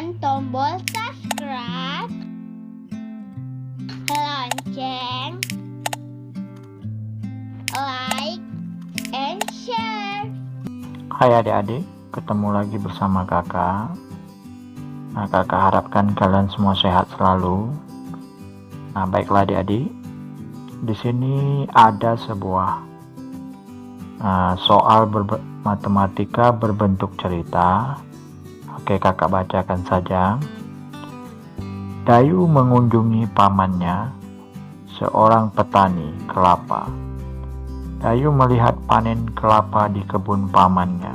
tekan tombol subscribe, lonceng, like, and share. Hai adik-adik, ketemu lagi bersama kakak. Nah, kakak harapkan kalian semua sehat selalu. Nah, baiklah adik-adik, di sini ada sebuah soal matematika berbentuk cerita. Oke, kakak bacakan saja. Dayu mengunjungi pamannya, seorang petani kelapa. Dayu melihat panen kelapa di kebun pamannya.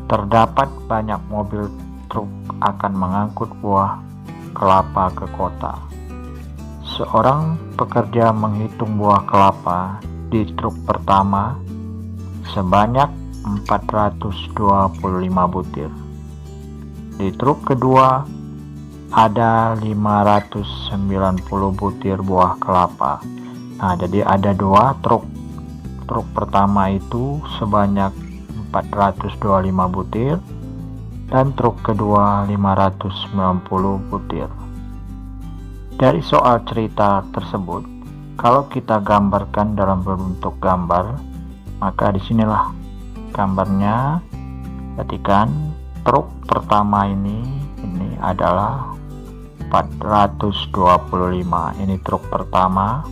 Terdapat banyak mobil truk akan mengangkut buah kelapa ke kota. Seorang pekerja menghitung buah kelapa di truk pertama sebanyak 425 butir. Di truk kedua ada 590 butir buah kelapa. Nah, jadi ada dua truk. Truk pertama itu sebanyak 425 butir dan truk kedua 590 butir. Dari soal cerita tersebut, kalau kita gambarkan dalam bentuk gambar, maka disinilah gambarnya. Perhatikan, truk pertama ini adalah 425. Ini truk pertama.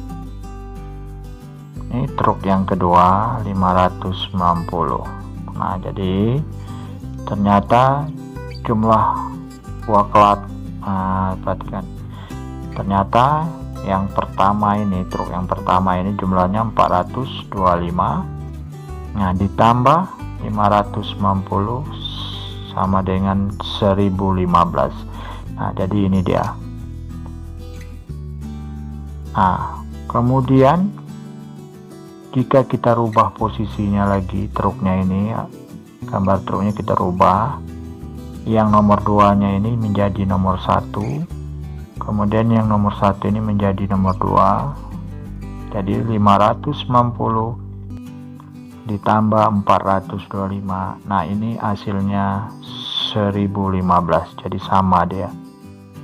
Ini truk yang kedua 590. Nah, jadi ternyata jumlah buah kelapa, perhatikan, ternyata yang pertama ini, truk yang pertama ini jumlahnya 425. Nah, ditambah 590 sama dengan 1015. Nah, jadi ini dia. Nah, kemudian jika kita rubah posisinya lagi, truknya ini, gambar truknya kita rubah, yang nomor 2 nya ini menjadi nomor 1, kemudian yang nomor 1 ini menjadi nomor 2. Jadi 590 ditambah 425. Nah, ini hasilnya 1015. Jadi sama dia.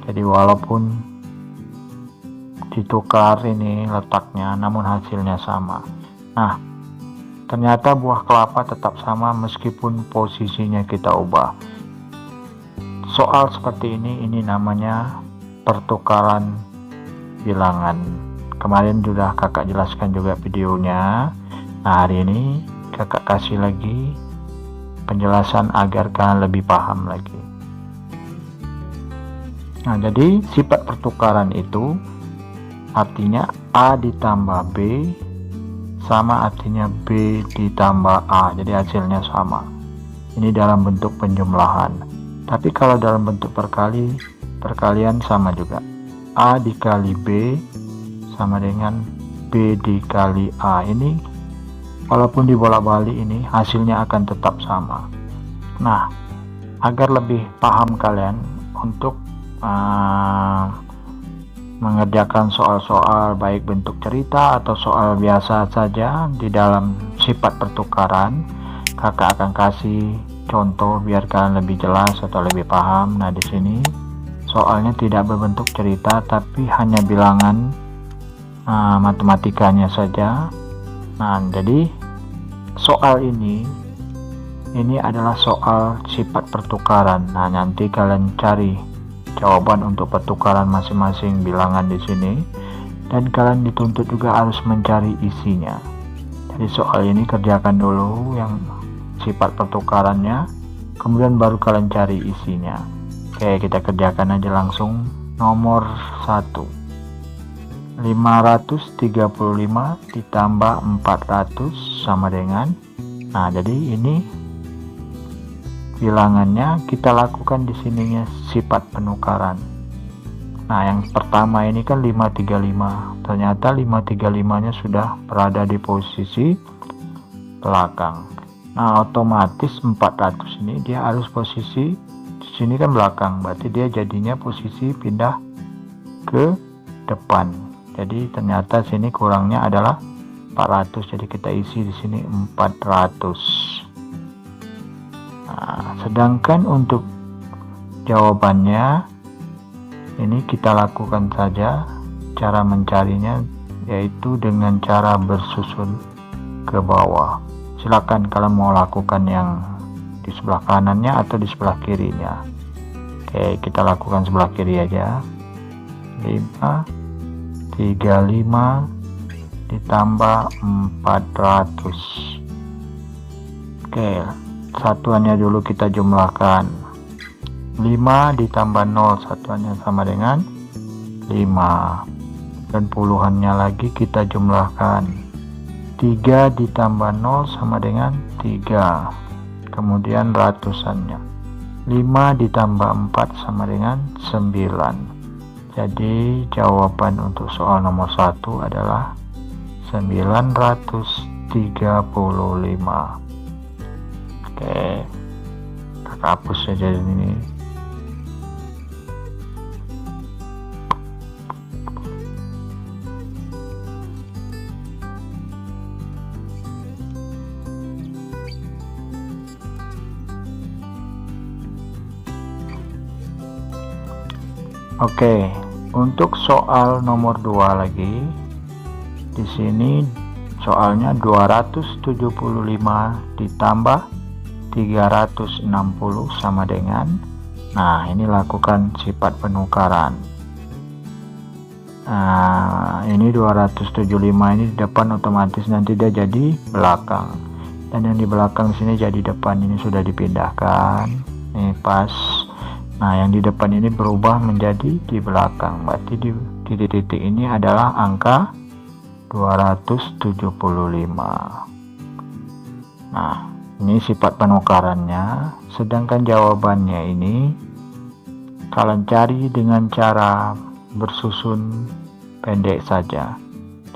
Jadi walaupun ditukar ini letaknya, namun hasilnya sama. Nah, ternyata buah kelapa tetap sama meskipun posisinya kita ubah. Soal seperti ini namanya pertukaran bilangan. Kemarin sudah kakak jelaskan juga videonya. Nah, hari ini kakak kasih lagi penjelasan agar kalian lebih paham lagi. Nah, jadi sifat pertukaran itu artinya A ditambah B sama artinya B ditambah A. Jadi hasilnya sama. Ini dalam bentuk penjumlahan. Tapi kalau dalam bentuk perkalian sama juga. A dikali B sama dengan B dikali A. Ini walaupun dibolak-balik ini hasilnya akan tetap sama. Nah, agar lebih paham kalian untuk mengerjakan soal-soal baik bentuk cerita atau soal biasa saja di dalam sifat pertukaran, kakak akan kasih contoh biar kalian lebih jelas atau lebih paham. Nah, di sini soalnya tidak berbentuk cerita tapi hanya bilangan matematikanya saja. Nah, jadi soal ini adalah soal sifat pertukaran. Nah, nanti kalian cari jawaban untuk pertukaran masing-masing bilangan di sini, dan kalian dituntut juga harus mencari isinya. Jadi soal ini kerjakan dulu yang sifat pertukarannya, kemudian baru kalian cari isinya. Oke, kita kerjakan aja langsung. Nomor 1, 535 ditambah 400 sama dengan, nah jadi ini bilangannya kita lakukan di sininya sifat penukaran. Nah, yang pertama ini kan 535. Ternyata 535-nya sudah berada di posisi belakang. Nah, otomatis 400 ini dia harus posisi di sini kan belakang. Berarti dia jadinya posisi pindah ke depan. Jadi ternyata sini kurangnya adalah 400. Jadi kita isi di sini 400. Nah, sedangkan untuk jawabannya ini kita lakukan saja. Cara mencarinya yaitu dengan cara bersusun ke bawah. Silakan kalian mau lakukan yang di sebelah kanannya atau di sebelah kirinya. Oke, kita lakukan sebelah kiri aja. 35 ditambah 400. Oke, satuannya dulu kita jumlahkan. 5 ditambah 0 satuannya sama dengan 5, dan puluhannya lagi kita jumlahkan. 3 ditambah 0 sama dengan 3, kemudian ratusannya. 5 ditambah 4 sama dengan 9. Jadi jawaban untuk soal nomor 1 adalah 935. Oke, kakak hapus saja ini. Oke, untuk soal nomor 2 lagi. Di sini soalnya 275 ditambah 360 sama dengan, nah ini lakukan sifat penukaran. Nah, ini 275 ini di depan, otomatis nanti dia jadi belakang. Dan yang di belakang sini jadi depan, ini sudah dipindahkan. Nih pas. Nah, yang di depan ini berubah menjadi di belakang. Berarti di titik ini adalah angka 275. Nah, ini sifat penukarannya. Sedangkan jawabannya ini kalian cari dengan cara bersusun pendek saja.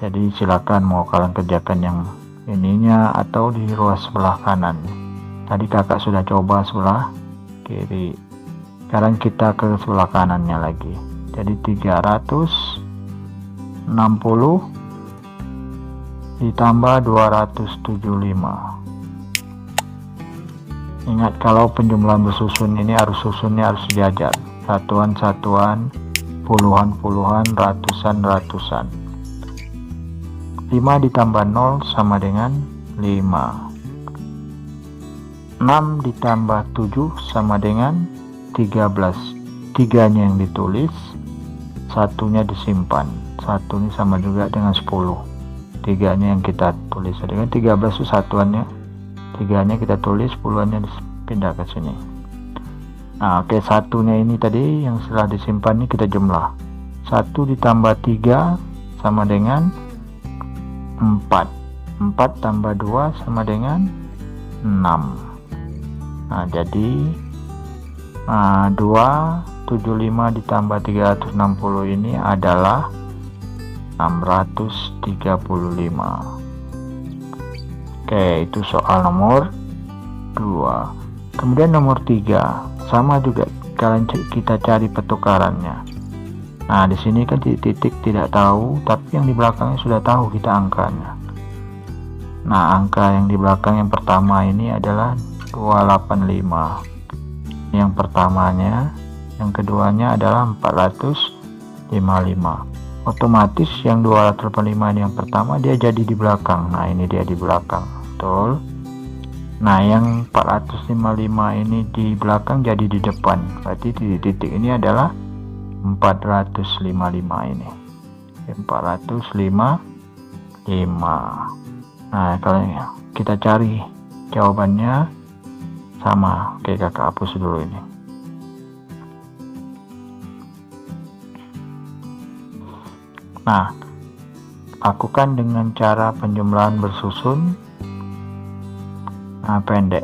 Jadi silakan mau kalian kerjakan yang ininya atau di ruas sebelah kanan. Tadi kakak sudah coba sebelah kiri. Sekarang kita ke sebelah kanannya lagi. Jadi 360 ditambah 275. Ingat, kalau penjumlahan bersusun ini susunnya harus sejajar. Satuan-satuan, puluhan-puluhan, ratusan-ratusan. 5 ditambah 0 sama dengan 5. 6 ditambah 7 sama dengan 13. 3-nya yang ditulis, satunya disimpan. Satu ini sama juga dengan 10. 3-nya yang kita tulis. Dengan 13 itu satuannya. 3-nya kita tulis, 10-nya dipindah ke sini. Nah, oke, satunya ini tadi yang setelah disimpan ini kita jumlah. 1 ditambah 3 sama dengan 4. 4 tambah 2 sama dengan 6. Nah, jadi 275 ditambah 360 ini adalah 635. Oke, itu soal nomor 2. Kemudian nomor 3 sama juga, kita cari pertukarannya. Nah, di sini kan titik tidak tahu, tapi yang di belakangnya sudah tahu kita angkanya. Nah, angka yang di belakang yang pertama ini adalah 285. Yang pertamanya, yang keduanya adalah 455. Otomatis yang 285 ini yang pertama dia jadi di belakang. Nah, ini dia di belakang, betul. Nah, yang 455 ini di belakang jadi di depan. Berarti di titik ini adalah 455 ini. 455. Nah, kalau kita cari jawabannya sama. Oke, kakak hapus dulu ini. Nah, lakukan dengan cara penjumlahan bersusun. Nah, pendek.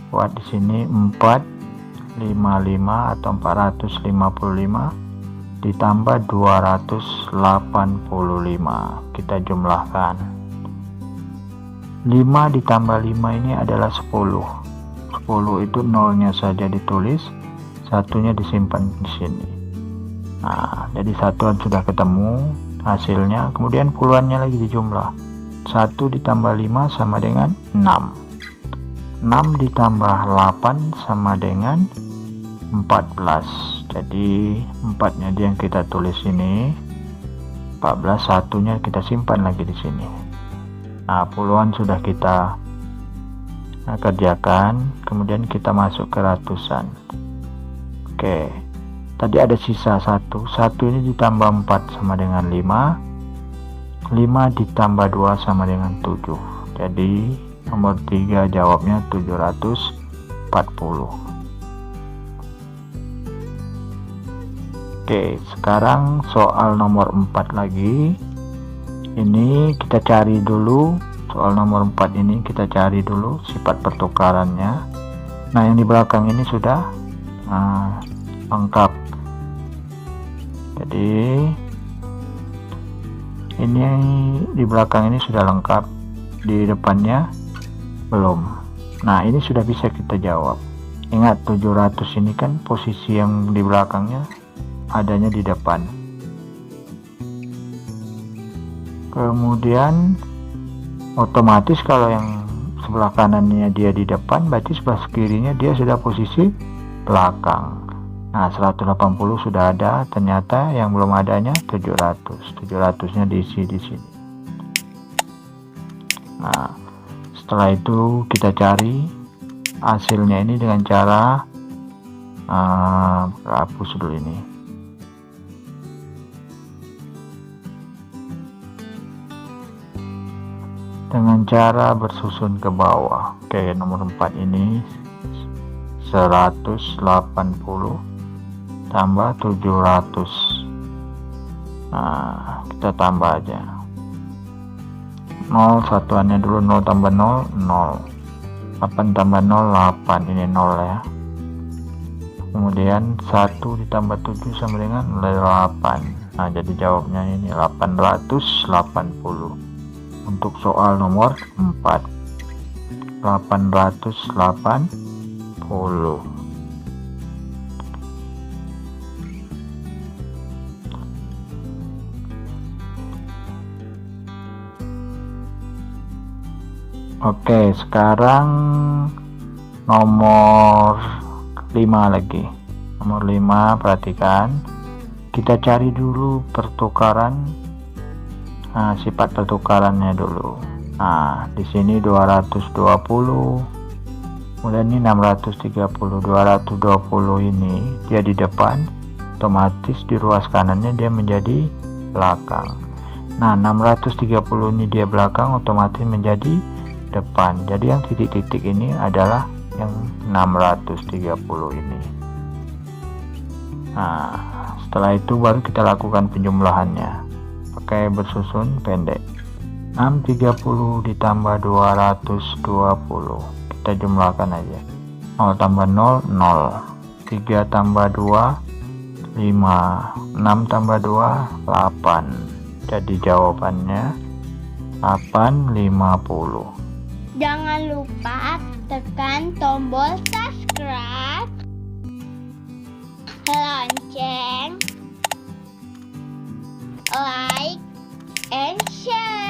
Buat di sini 455 atau 455 ditambah 285. Kita jumlahkan. 5 ditambah 5 ini adalah 10. 10 itu nolnya saja ditulis, satunya disimpan di sini. Nah, jadi satuan sudah ketemu hasilnya, kemudian puluhannya lagi dijumlah. 1 ditambah 5 sama dengan 6. 6 ditambah 8 sama dengan 14. Jadi 4-nya dia yang kita tulis ini, 14, satunya kita simpan lagi di sini. Nah, puluhan sudah kita kerjakan, kemudian kita masuk ke ratusan. Oke, tadi ada sisa 1 ini ditambah 4 sama dengan 5 ditambah 2 sama dengan 7. Jadi nomor 3 jawabnya 740. Oke, sekarang soal nomor 4 lagi. Ini kita cari dulu, soal nomor 4 ini kita cari dulu sifat pertukarannya. Nah, yang di belakang ini sudah lengkap. Jadi ini di belakang ini sudah lengkap, di depannya belum. Nah, ini sudah bisa kita jawab. Ingat, 700 ini kan posisi yang di belakangnya adanya di depan. Kemudian otomatis kalau yang sebelah kanannya dia di depan, berarti sebelah kirinya dia sudah posisi belakang. Nah, 180 sudah ada, ternyata yang belum adanya 700-nya diisi di sini. Nah, setelah itu kita cari hasilnya ini dengan cara hapus dulu ini. Dengan cara bersusun ke bawah. Oke, nomor 4 ini 180 tambah 700. Nah, kita tambah aja 0 satuannya dulu, 0 tambah 0 0, 8 tambah 0 8, ini 0 ya. Kemudian 1 ditambah 7 sama dengan 8. Nah, jadi jawabnya ini 880 untuk soal nomor 4. 880. Oke, sekarang nomor 5 lagi. Nomor 5, perhatikan. Kita cari dulu pertukaran, sifat pertukarannya dulu. Nah, di sini 220. Kemudian ini 630. 220 ini dia di depan, otomatis di ruas kanannya dia menjadi belakang. Nah, 630 ini dia belakang, otomatis menjadi depan. Jadi yang titik-titik ini adalah yang 630 ini. Nah, setelah itu baru kita lakukan penjumlahannya pakai bersusun pendek. 630 ditambah 220, kita jumlahkan aja. 0 tambah 0 0, 3 tambah 2 5, 6 tambah 2 8. Jadi jawabannya 850. Jangan lupa tekan tombol subscribe, lonceng, like, and share.